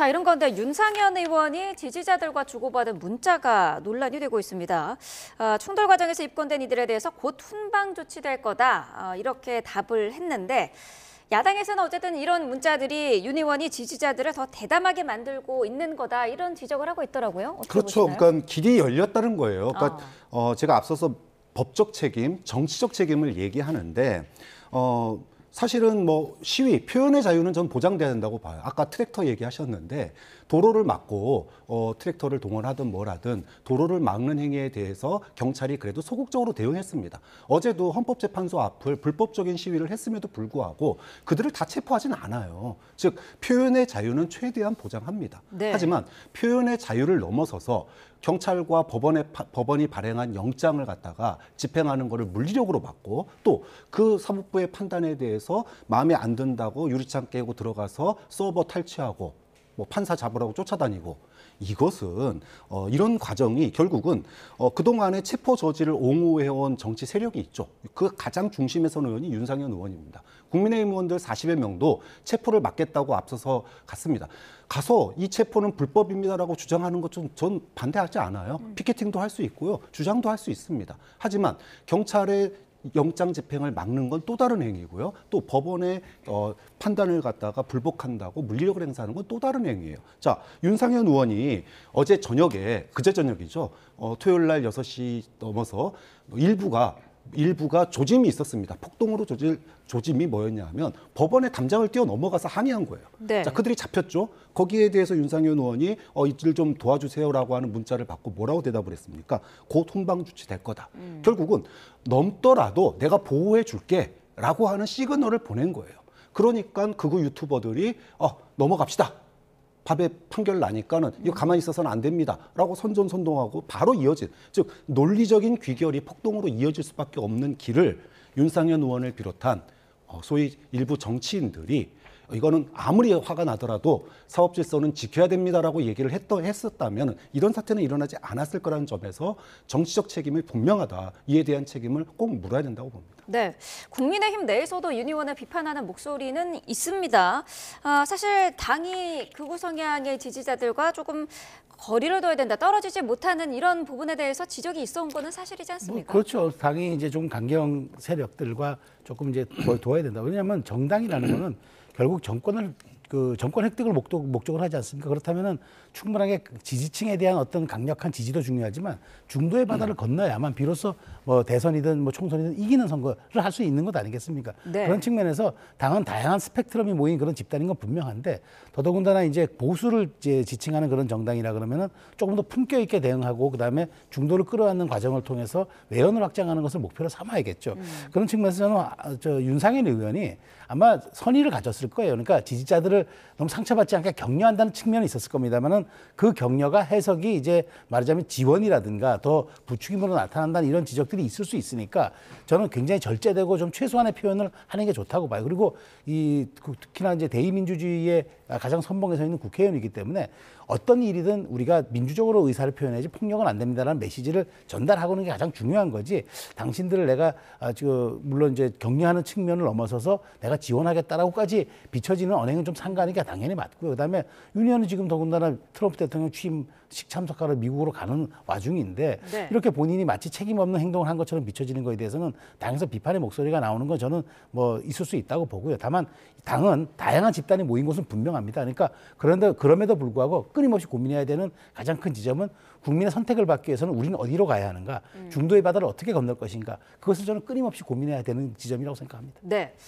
자, 이런 가운데 윤상현 의원이 지지자들과 주고받은 문자가 논란이 되고 있습니다. 충돌 과정에서 입건된 이들에 대해서 곧 훈방 조치될 거다, 이렇게 답을 했는데 야당에서는 어쨌든 이런 문자들이 윤 의원이 지지자들을 더 대담하게 만들고 있는 거다, 이런 지적을 하고 있더라고요. 어떻게 그렇죠. 보시나요? 그러니까 길이 열렸다는 거예요. 그러니까 제가 앞서서 법적 책임, 정치적 책임을 얘기하는데 사실은 뭐 시위, 표현의 자유는 전 보장돼야 된다고 봐요. 아까 트랙터 얘기하셨는데 도로를 막고 트랙터를 동원하든 뭘 하든 도로를 막는 행위에 대해서 경찰이 그래도 소극적으로 대응했습니다. 어제도 헌법재판소 앞을 불법적인 시위를 했음에도 불구하고 그들을 다 체포하진 않아요. 즉 표현의 자유는 최대한 보장합니다. 네. 하지만 표현의 자유를 넘어서서 경찰과 법원이 발행한 영장을 갖다가 집행하는 것을 물리력으로 막고 또 그 사법부의 판단에 대해서 마음에 안 든다고 유리창 깨고 들어가서 서버 탈취하고 뭐 판사 잡으라고 쫓아다니고 이것은 이런 과정이 결국은 그동안의 체포 저지를 옹호해온 정치 세력이 있죠. 그 가장 중심에 선 의원이 윤상현 의원입니다. 국민의힘 의원들 40여 명도 체포를 막겠다고 앞서서 갔습니다. 가서 이 체포는 불법입니다라고 주장하는 것 좀 전 반대하지 않아요. 피켓팅도 할 수 있고요. 주장도 할 수 있습니다. 하지만 경찰의 영장 집행을 막는 건 또 다른 행위고요. 또 법원의 판단을 갖다가 불복한다고 물리력을 행사하는 건 또 다른 행위예요. 자, 윤상현 의원이 어제 저녁에, 그제 저녁이죠. 토요일 날 6시 넘어서 일부가 조짐이 있었습니다. 폭동으로 조짐이 뭐였냐 하면 법원의 담장을 뛰어넘어가서 항의한 거예요. 네. 자, 그들이 잡혔죠. 거기에 대해서 윤상현 의원이 이들 좀 도와주세요라고 하는 문자를 받고 뭐라고 대답을 했습니까? 곧 훈방 조치될 거다. 결국은 넘더라도 내가 보호해 줄게 라고 하는 시그널을 보낸 거예요. 그러니까 극우 유튜버들이 넘어갑시다. 밥에 판결 나니까는 이거 가만히 있어서는 안 됩니다라고 선전선동하고 바로 이어진, 즉 논리적인 귀결이 폭동으로 이어질 수밖에 없는 길을 윤상현 의원을 비롯한 소위 일부 정치인들이 이거는 아무리 화가 나더라도 사법 질서는 지켜야 됩니다라고 얘기를 했었다면 이런 사태는 일어나지 않았을 거라는 점에서 정치적 책임이 분명하다. 이에 대한 책임을 꼭 물어야 된다고 봅니다. 네, 국민의힘 내에서도 윤 의원을 비판하는 목소리는 있습니다. 사실 당이 극우 성향의 지지자들과 조금 거리를 둬야 된다, 떨어지지 못하는 이런 부분에 대해서 지적이 있어온 거는 사실이지 않습니까? 그렇죠. 당이 이제 좀 강경 세력들과 조금 이제 둬야 된다. 왜냐하면 정당이라는 거는 결국 정권 획득을 목적으로 하지 않습니까? 그렇다면은 충분하게 지지층에 대한 어떤 강력한 지지도 중요하지만 중도의 바다를 건너야만 비로소 뭐 대선이든 뭐 총선이든 이기는 선거를 할 수 있는 것 아니겠습니까? 네. 그런 측면에서 당은 다양한 스펙트럼이 모인 그런 집단인 건 분명한데 더더군다나 이제 보수를 이제 지칭하는 그런 정당이라 그러면은 조금 더 품격 있게 대응하고 그다음에 중도를 끌어안는 과정을 통해서 외연을 확장하는 것을 목표로 삼아야겠죠. 그런 측면에서 저는 윤상현 의원이 아마 선의를 가졌을 거예요. 그러니까 지지자들을 너무 상처받지 않게 격려한다는 측면이 있었을 겁니다만은 그 격려가 해석이 이제 말하자면 지원이라든가 더 부추김으로 나타난다는 이런 지적들이 있을 수 있으니까 저는 굉장히 절제되고 좀 최소한의 표현을 하는 게 좋다고 봐요. 그리고 특히나 이제 대의민주주의의 가장 선봉에 서 있는 국회의원이기 때문에 어떤 일이든 우리가 민주적으로 의사를 표현해야지 폭력은 안 됩니다라는 메시지를 전달하고는 게 가장 중요한 거지. 당신들을 내가 물론 이제 격려하는 측면을 넘어서서 내가 지원하겠다라고까지 비춰지는 언행은 좀 상가하니까 당연히 맞고요. 그다음에 윤 의원은 지금 더군다나 트럼프 대통령 취임식 참석하러 미국으로 가는 와중인데 네. 이렇게 본인이 마치 책임 없는 행동을 한 것처럼 비춰지는 거에 대해서는 당에서 비판의 목소리가 나오는 건 저는 뭐 있을 수 있다고 보고요. 다만 당은 다양한 집단이 모인 것은 분명합니다. 그러니까 그럼에도 불구하고 끊임없이 고민해야 되는 가장 큰 지점은 국민의 선택을 받기 위해서는 우리는 어디로 가야 하는가, 중도의 바다를 어떻게 건널 것인가, 그것을 저는 끊임없이 고민해야 되는 지점이라고 생각합니다. 네.